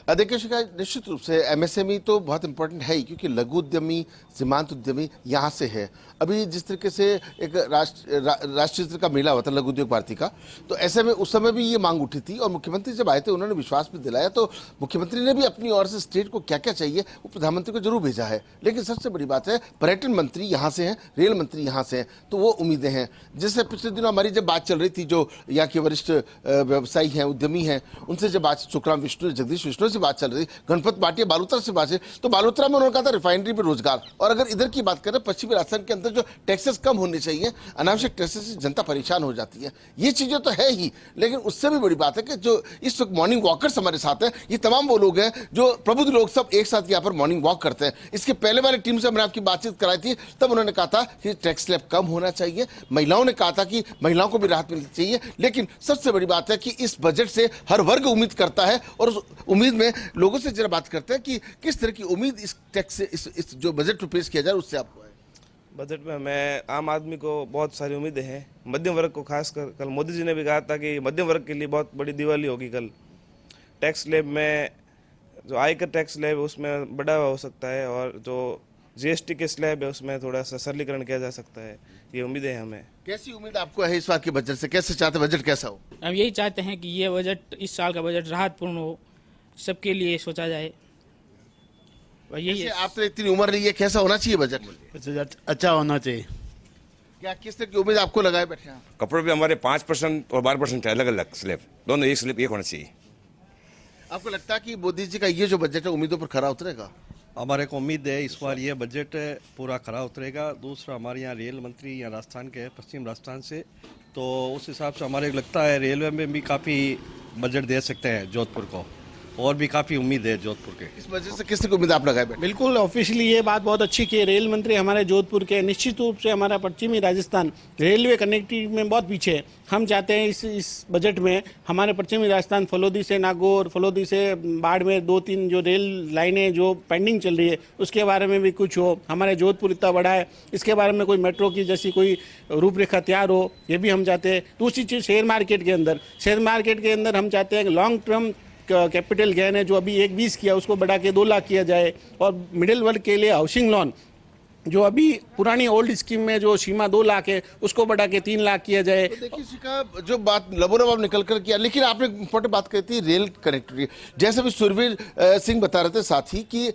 देखिए शिखा, निश्चित रूप से एमएसएमई तो बहुत इंपॉर्टेंट है ही, क्योंकि लघु उद्यमी, सीमांत उद्यमी यहाँ से है। अभी जिस तरीके से एक राष्ट्रीय स्तर का मेला हुआ था लघु उद्योग भारती का, तो ऐसे में उस समय भी ये मांग उठी थी और मुख्यमंत्री जब आए थे उन्होंने विश्वास भी दिलाया। तो मुख्यमंत्री ने भी अपनी ओर से स्टेट को क्या क्या चाहिए वो प्रधानमंत्री को जरूर भेजा है। लेकिन सबसे बड़ी बात है, पर्यटन मंत्री यहाँ से हैं, रेल मंत्री यहाँ से हैं, तो वो उम्मीदें हैं। जैसे पिछले दिनों हमारी जब बात चल रही थी, जो यहाँ के वरिष्ठ व्यवसायी हैं, उद्यमी हैं, उनसे जब बात सुखराम विष्णु, जगदीश विष्णु से बात चल रही, गणपत भाटिया बालोतरा से बात, तो बालोतरा में उन्होंने कहा था रिफाइनरी पे रोजगार। और अगर इधर की बात करें, पश्चिमी राजस्थान के अंदर जो टैक्सेस कम होने चाहिए, अनावश्यक टैक्सेस से जनता परेशान हो जाती है, ये चीजें तो है ही। लेकिन उससे भी बड़ी बात है कि जो इस वक्त मॉर्निंग वॉकर्स हमारे साथ हैं, ये तमाम वो लोग हैं जो प्रबुद्ध लोग सब एक साथ यहाँ पर मॉर्निंग वॉक करते हैं। इसके पहले वाली टीम से हमने आपकी बातचीत कराई थी, तब उन्होंने कहा था कि टैक्स स्लैब कम होना चाहिए। महिलाओं ने कहा था कि महिलाओं को भी राहत मिलनी चाहिए। लेकिन सबसे बड़ी बात है कि इस बजट से हर वर्ग उम्मीद करता है, और उस उम्मीद में लोगों से जरा बात करते हैं कि किस तरह की उम्मीद इस टैक्स से, इस जो बजट पेश किया जाए उससे आपको है। बजट में मैं आम आदमी को बहुत सारी उम्मीदें हैं, मध्यम वर्ग को खासकर। कल मोदी जी ने भी कहा था कि मध्यम वर्ग के लिए बहुत बड़ी दिवाली होगी कल। टैक्स स्लैब में जो आयकर टैक्स स्लैब है उसमें बढ़ावा हो सकता है, और जो जीएसटी के स्लैब है उसमें थोड़ा सा सरलीकरण किया जा सकता है। ये उम्मीदें हैं हमें। कैसी उम्मीद आपको है इस बार के बजट से? कैसे चाहते बजट कैसा हो? हम यही चाहते हैं कि ये बजट, इस साल का बजट राहतपूर्ण हो, सबके लिए सोचा जाए। यही आपने इतनी उम्र रही है, कैसा होना चाहिए बजट? अच्छा होना चाहिए। क्या किस तरह की उम्मीद आपको लगाए बैठे हैं? कपड़ों पे हमारे 5% और 12% अलग अलग स्लैब, दोनों एक स्लैब एक होना चाहिए। आपको लगता है कि मोदी जी का ये जो बजट है उम्मीदों पर खरा उतरेगा? हमारे को उम्मीद है इस बार ये बजट पूरा खरा उतरेगा। दूसरा, हमारे यहाँ रेल मंत्री यहाँ राजस्थान के हैं, पश्चिम राजस्थान से, तो उस हिसाब से हमारे को लगता है रेलवे में भी काफ़ी बजट दे सकते हैं जोधपुर को, और भी काफ़ी उम्मीद है जोधपुर के। इस वजह से किस तरह की उम्मीद आप लगाए बैठे? बिल्कुल ऑफिशियली ये बात बहुत अच्छी की रेल मंत्री हमारे जोधपुर के। निश्चित रूप से हमारा पश्चिमी राजस्थान रेलवे कनेक्टिविटी में बहुत पीछे है। हम चाहते हैं इस बजट में हमारे पश्चिमी राजस्थान फलोदी से नागौर, फलोदी से बाड़मेर, 2-3 जो रेल लाइनें जो पेंडिंग चल रही है उसके बारे में भी कुछ हो। हमारे जोधपुर इतना बड़ा है, इसके बारे में कोई मेट्रो की जैसी कोई रूपरेखा तैयार हो, ये भी हम चाहते हैं। दूसरी चीज़ शेयर मार्केट के अंदर हम चाहते हैं कि लॉन्ग टर्म कैपिटल गेन है जो अभी 1.20 किया उसको बढ़ा के 2 लाख किया जाए, और मिडिल वर्ग के लिए हाउसिंग लोन जो अभी पुरानी ओल्ड स्कीम में जो सीमा 2 लाख है उसको बढ़ा के 3 लाख किया जाए। तो देखिए इसका जो बात लबोलबाब निकल कर किया, लेकिन आपने इंपॉर्टेंट बात कही थी रेल कनेक्टिविटी। जैसे भी सुरवीर सिंह बता रहे थे साथ ही कि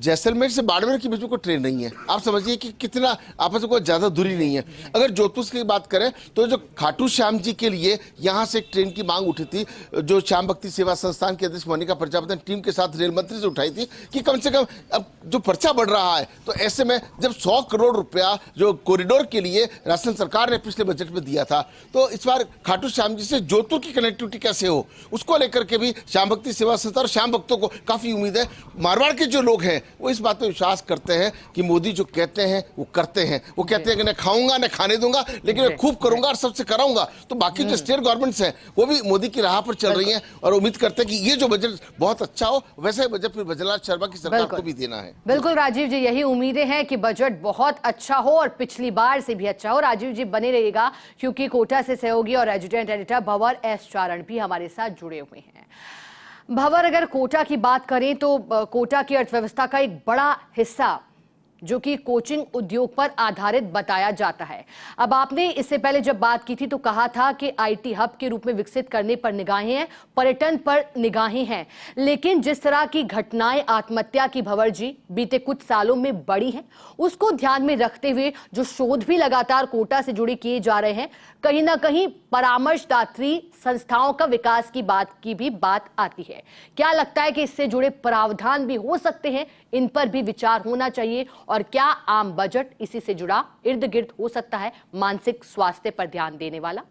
जैसलमेर से बाड़मेर के बीच में कोई ट्रेन नहीं है। आप समझिए कि कितना आपस में कोई ज्यादा दूरी नहीं है। अगर जोधपुर की बात करें तो जो खाटू श्याम जी के लिए यहाँ से एक ट्रेन की मांग उठी थी, जो श्याम भक्ति सेवा संस्थान की अध्यक्ष मोनिका प्रजापति ने टीम के साथ रेल मंत्री से उठाई थी कि कम से कम अब जो पर्चा बढ़ रहा है, तो ऐसे में जब 100 करोड़ रुपया जो कॉरिडोर के लिए राजस्थान सरकार ने पिछले बजट में दिया था, तो इस बार खाटू श्याम जी से जोधपुर की कनेक्टिविटी कैसे हो उसको लेकर के भी श्याम भक्ति सेवा संस्था और श्याम भक्तों को काफी उम्मीद है। मारवाड़ के जो लोग हैं वो इस बात पर विश्वास करते हैं कि मोदी जो कहते हैं वो करते हैं। वो कहते हैं कि न खाऊंगा न खाने दूंगा, लेकिन मैं खूब करूंगा और सबसे कराऊंगा। तो बाकी जो स्टेट गवर्नमेंट्स हैं वो भी मोदी की राह पर चल रही हैं और उम्मीद करते हैं कि ये जो बजट बहुत अच्छा हो, वैसा ही बजट फिर ब्रजलाल शर्मा की सरकार को भी देना है। बिल्कुल राजीव जी, यही उम्मीदें हैं कि बजट बहुत अच्छा हो और पिछली बार से भी अच्छा हो। राजीव जी बने रहिएगा, क्योंकि कोटा से सहयोगी और रेजिडेंट एडिटर भंवर एस चारण भी हमारे साथ जुड़े हुए हैं। भंवर, अगर कोटा की बात करें तो कोटा की अर्थव्यवस्था का एक बड़ा हिस्सा जो कि कोचिंग उद्योग पर आधारित बताया जाता है। अब आपने इससे पहले जब बात की थी तो कहा था कि आईटी हब के रूप में विकसित करने पर निगाहें हैं, पर्यटन पर निगाहें हैं, लेकिन जिस तरह की घटनाएं आत्महत्या की भंवर-जी बीते कुछ सालों में बढ़ी हैं, उसको ध्यान में रखते हुए जो शोध भी लगातार कोटा से जुड़े किए जा रहे हैं, कहीं ना कहीं परामर्शदात्री संस्थाओं का विकास की भी बात आती है। क्या लगता है कि इससे जुड़े प्रावधान भी हो सकते हैं, इन पर भी विचार होना चाहिए, और क्या आम बजट इसी से जुड़ा इर्द गिर्द हो सकता है मानसिक स्वास्थ्य पर ध्यान देने वाला?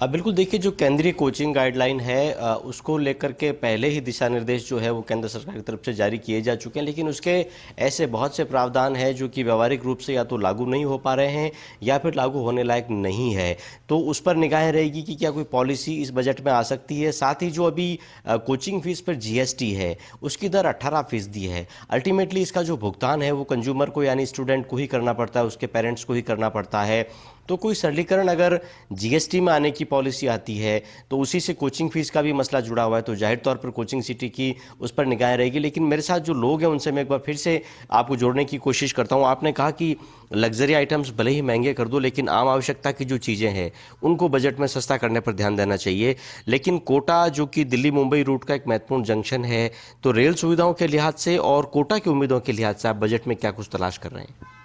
बिल्कुल, देखिए जो केंद्रीय कोचिंग गाइडलाइन है उसको लेकर के पहले ही दिशा निर्देश जो है वो केंद्र सरकार की तरफ से जारी किए जा चुके हैं, लेकिन उसके ऐसे बहुत से प्रावधान हैं जो कि व्यावहारिक रूप से या तो लागू नहीं हो पा रहे हैं या फिर लागू होने लायक नहीं है। तो उस पर निगाहें रहेगी कि क्या कोई पॉलिसी इस बजट में आ सकती है। साथ ही जो अभी कोचिंग फीस पर जीएसटी है उसकी दर 18% है। अल्टीमेटली इसका जो भुगतान है वो कंज्यूमर को यानी स्टूडेंट को ही करना पड़ता है, उसके पेरेंट्स को ही करना पड़ता है। तो कोई सरलीकरण अगर जीएसटी में आने की पॉलिसी आती है तो उसी से कोचिंग फीस का भी मसला जुड़ा हुआ है, तो जाहिर तौर पर कोचिंग सिटी की उस पर निगाहें रहेगी। लेकिन मेरे साथ जो लोग हैं उनसे मैं एक बार फिर से आपको जोड़ने की कोशिश करता हूं। आपने कहा कि लग्जरी आइटम्स भले ही महंगे कर दो, लेकिन आम आवश्यकता की जो चीज़ें हैं उनको बजट में सस्ता करने पर ध्यान देना चाहिए। लेकिन कोटा जो कि दिल्ली मुंबई रूट का एक महत्वपूर्ण जंक्शन है, तो रेल सुविधाओं के लिहाज से और कोटा की उम्मीदों के लिहाज से आप बजट में क्या कुछ तलाश कर रहे हैं?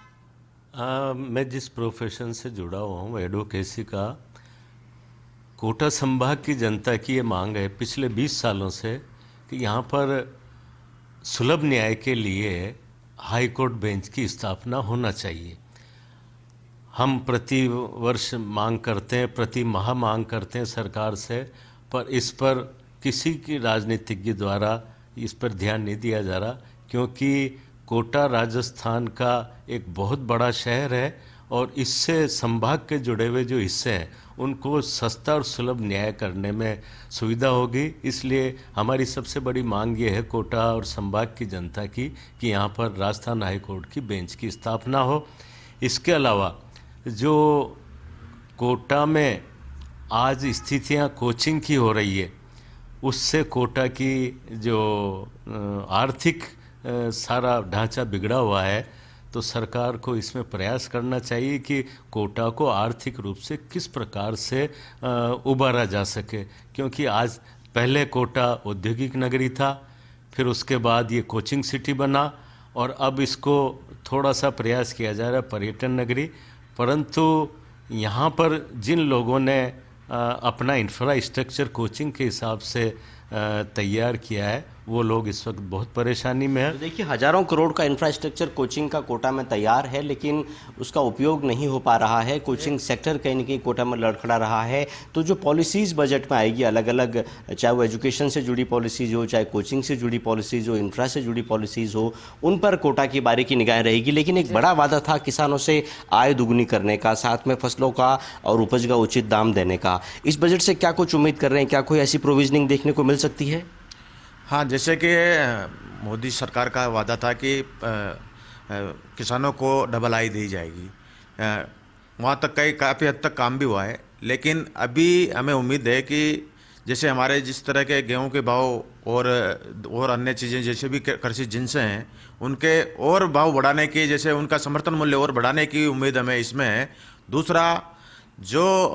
मैं जिस प्रोफेशन से जुड़ा हुआ हूँ एडवोकेसी का, कोटा संभाग की जनता की ये मांग है पिछले 20 सालों से कि यहाँ पर सुलभ न्याय के लिए हाई कोर्ट बेंच की स्थापना होना चाहिए। हम प्रति वर्ष मांग करते हैं, प्रति माह मांग करते हैं सरकार से, पर इस पर किसी की राजनीतिज्ञ द्वारा इस पर ध्यान नहीं दिया जा रहा, क्योंकि कोटा राजस्थान का एक बहुत बड़ा शहर है और इससे संभाग के जुड़े हुए जो हिस्से हैं उनको सस्ता और सुलभ न्याय करने में सुविधा होगी। इसलिए हमारी सबसे बड़ी मांग ये है कोटा और संभाग की जनता की कि यहाँ पर राजस्थान हाई कोर्ट की बेंच की स्थापना हो। इसके अलावा जो कोटा में आज स्थितियाँ कोचिंग की हो रही है, उससे कोटा की जो आर्थिक सारा ढांचा बिगड़ा हुआ है, तो सरकार को इसमें प्रयास करना चाहिए कि कोटा को आर्थिक रूप से किस प्रकार से उबारा जा सके। क्योंकि आज पहले कोटा औद्योगिक नगरी था, फिर उसके बाद ये कोचिंग सिटी बना और अब इसको थोड़ा सा प्रयास किया जा रहा है पर्यटन नगरी। परंतु यहाँ पर जिन लोगों ने अपना इंफ्रास्ट्रक्चर कोचिंग के हिसाब से तैयार किया है, वो लोग इस वक्त बहुत परेशानी में है। तो देखिए, हजारों करोड़ का इंफ्रास्ट्रक्चर कोचिंग का कोटा में तैयार है, लेकिन उसका उपयोग नहीं हो पा रहा है। कोचिंग सेक्टर कहीं न कहीं कोटा में लड़खड़ा रहा है। तो जो पॉलिसीज़ बजट में आएगी अलग अलग, चाहे वो एजुकेशन से जुड़ी पॉलिसीज़ हो, चाहे कोचिंग से जुड़ी पॉलिसीज़ हो, इंफ्रा से जुड़ी पॉलिसीज़ हो, उन पर कोटा की बारीकी निगाह रहेगी। लेकिन एक बड़ा वादा था किसानों से आय दुगनी करने का, साथ में फसलों का और उपज का उचित दाम देने का। इस बजट से क्या कुछ उम्मीद कर रहे हैं? क्या कोई ऐसी प्रोविजनिंग देखने को मिल सकती है? हाँ, जैसे कि मोदी सरकार का वादा था कि किसानों को डबल आई दी जाएगी, वहाँ तक काफ़ी हद तक काम भी हुआ है। लेकिन अभी हमें उम्मीद है कि जैसे हमारे जिस तरह के गेहूं के भाव और अन्य चीज़ें जैसे भी कृषि जिनसे हैं उनके और भाव बढ़ाने की, जैसे उनका समर्थन मूल्य और बढ़ाने की उम्मीद हमें इसमें है। दूसरा, जो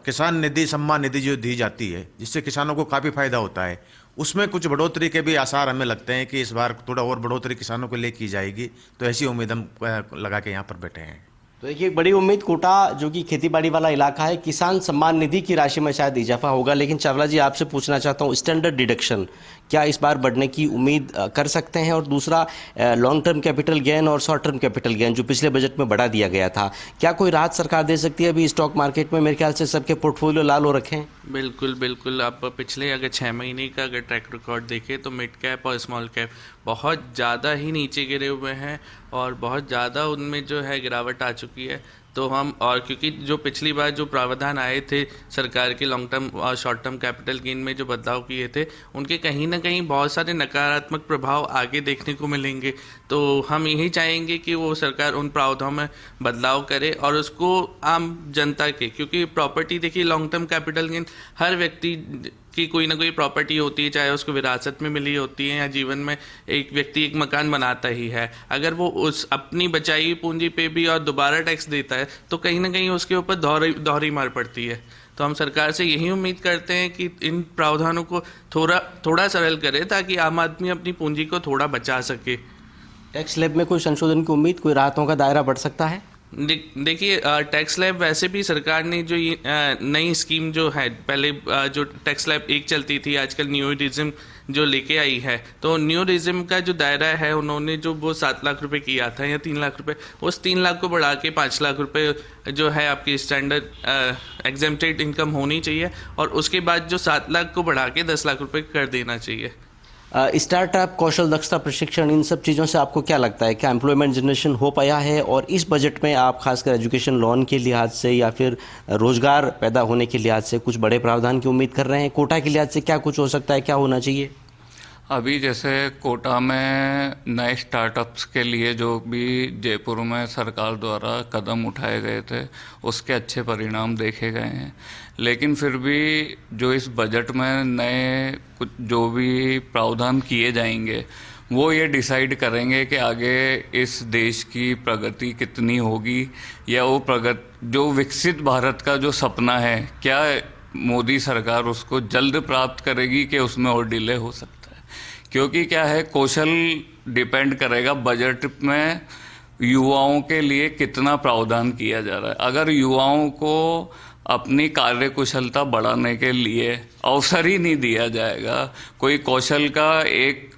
किसान निधि, सम्मान निधि जो दी जाती है जिससे किसानों को काफ़ी फायदा होता है, उसमें कुछ बढ़ोतरी के भी आसार हमें लगते हैं कि इस बार थोड़ा और बढ़ोतरी किसानों के लिए की जाएगी। तो ऐसी उम्मीद हम लगा के यहाँ पर बैठे हैं। तो देखिए, एक बड़ी उम्मीद, कोटा जो कि खेतीबाड़ी वाला इलाका है, किसान सम्मान निधि की राशि में शायद इजाफा होगा। लेकिन चावला जी, आपसे पूछना चाहता हूँ, स्टैंडर्ड डिडक्शन क्या इस बार बढ़ने की उम्मीद कर सकते हैं? और दूसरा, लॉन्ग टर्म कैपिटल गेन और शॉर्ट टर्म कैपिटल गेन जो पिछले बजट में बढ़ा दिया गया था, क्या कोई राहत सरकार दे सकती है? अभी स्टॉक मार्केट में मेरे ख्याल से सबके पोर्टफोलियो लाल हो रखे हैं। बिल्कुल बिल्कुल। आप पिछले अगर 6 महीने का अगर ट्रैक रिकॉर्ड देखें तो मिड कैप और स्मॉल कैप बहुत ज़्यादा ही नीचे गिरे हुए हैं और बहुत ज़्यादा उनमें जो है गिरावट आ चुकी है। तो हम, और क्योंकि जो पिछली बार जो प्रावधान आए थे सरकार के लॉन्ग टर्म और शॉर्ट टर्म कैपिटल गेन में जो बदलाव किए थे, उनके कहीं ना कहीं बहुत सारे नकारात्मक प्रभाव आगे देखने को मिलेंगे। तो हम यही चाहेंगे कि वो सरकार उन प्रावधानों में बदलाव करे और उसको आम जनता के, क्योंकि प्रॉपर्टी देखिए, लॉन्ग टर्म कैपिटल गेन हर व्यक्ति की कोई ना कोई प्रॉपर्टी होती है, चाहे उसको विरासत में मिली होती है या जीवन में एक व्यक्ति एक मकान बनाता ही है। अगर वो उस अपनी बचाई हुई पूंजी पे भी और दोबारा टैक्स देता है तो कहीं ना कहीं उसके ऊपर दोहरी मार पड़ती है। तो हम सरकार से यही उम्मीद करते हैं कि इन प्रावधानों को थोड़ा सरल करे ताकि आम आदमी अपनी पूंजी को थोड़ा बचा सके। टैक्स स्लैब में कोई संशोधन की उम्मीद, कोई राहतों का दायरा बढ़ सकता है? देखिए, टैक्स स्लैब वैसे भी सरकार ने जो ये नई स्कीम जो है, पहले जो टैक्स स्लैब एक चलती थी, आजकल न्यू रिजिम जो लेके आई है, तो न्यू रिजिम का जो दायरा है उन्होंने जो वो 7 लाख रुपए किया था या 3 लाख रुपए, उस 3 लाख को बढ़ा के 5 लाख रुपए जो है आपकी स्टैंडर्ड एग्जेम्प्टेड इनकम होनी चाहिए और उसके बाद जो 7 लाख को बढ़ा के 10 लाख रुपए कर देना चाहिए। स्टार्टअप, कौशल दक्षता प्रशिक्षण, इन सब चीज़ों से आपको क्या लगता है, क्या एम्प्लॉयमेंट जनरेशन हो पाया है? और इस बजट में आप खासकर एजुकेशन लोन के लिहाज से या फिर रोजगार पैदा होने के लिहाज से कुछ बड़े प्रावधान की उम्मीद कर रहे हैं? कोटा के लिहाज से क्या कुछ हो सकता है, क्या होना चाहिए? अभी जैसे कोटा में नए स्टार्टअप्स के लिए जो भी जयपुर में सरकार द्वारा कदम उठाए गए थे, उसके अच्छे परिणाम देखे गए हैं। लेकिन फिर भी जो इस बजट में नए कुछ जो भी प्रावधान किए जाएंगे, वो ये डिसाइड करेंगे कि आगे इस देश की प्रगति कितनी होगी, या वो जो विकसित भारत का जो सपना है, क्या मोदी सरकार उसको जल्द प्राप्त करेगी कि उसमें और डिले हो सकता है। क्योंकि क्या है, कौशल डिपेंड करेगा बजट में युवाओं के लिए कितना प्रावधान किया जा रहा है। अगर युवाओं को अपनी कार्यकुशलता बढ़ाने के लिए अवसर ही नहीं दिया जाएगा, कोई कौशल का एक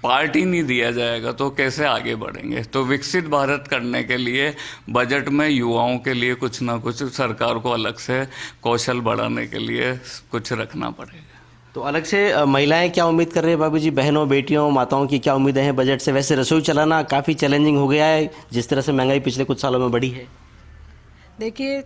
पार्ट ही नहीं दिया जाएगा, तो कैसे आगे बढ़ेंगे? तो विकसित भारत करने के लिए बजट में युवाओं के लिए कुछ ना कुछ सरकार को अलग से कौशल बढ़ाने के लिए कुछ रखना पड़ेगा। तो अलग से महिलाएं क्या उम्मीद कर रही है बाबूजी? बहनों, बेटियों, माताओं की क्या उम्मीदें हैं बजट से? वैसे रसोई चलाना काफ़ी चैलेंजिंग हो गया है जिस तरह से महंगाई पिछले कुछ सालों में बढ़ी है। देखिए,